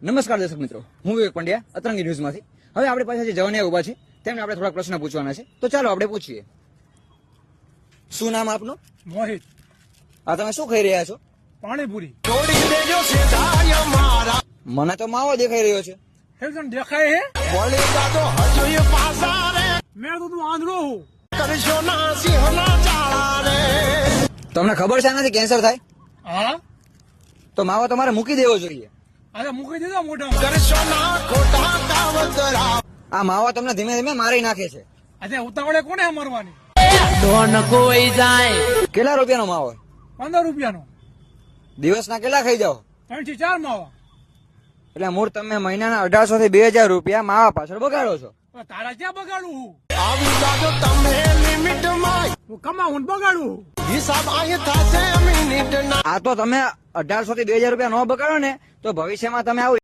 નમસ્કાર દર્શક મિત્રો, હું વિવેક પંડ્યા અતરંગી ન્યૂઝમાંથી. હવે આપણી પાસે જે જવાનિયા ઉભા છે તેમને આપણે થોડા પ્રશ્ન પૂછવાના છે, તો ચાલો આપણે પૂછીએ. શું નામ આપનું? મોહિત. આ તમે શું ખાઈ રહ્યા છો? પાણીપુરી. મને તો માવો દેખાઈ રહ્યો છે. એકદમ દેખાય હે. મેં તો તું આંધળો હું. તમને ખબર છે આનાથી કેન્સર થાય? હા, તો માવો તમારે મૂકી દેવો જોઈએ. અરે મૂકી દીધા મોઢામાં. આ માવો તમને ધીમે ધીમે મારી નાખે છે. આજે ઉતાવળે કોને મરવાની? કેટલા રૂપિયાનો માવો? 15 રૂપિયાનો. દિવસના કેટલા ખાઈ જાઓ? 3 થી 4 માવા. એટલે મૂળ તમે મહિનાના 1800 થી 2000 રૂપિયા માવા પાછળ બગાડો છો. તારા ક્યાં બગાડું હું? હું કમાવું ને બગાડું. આ તો તમે 1800 થી 2000 રૂપિયા ન બગાડો ને તો ભવિષ્યમાં તમે આવું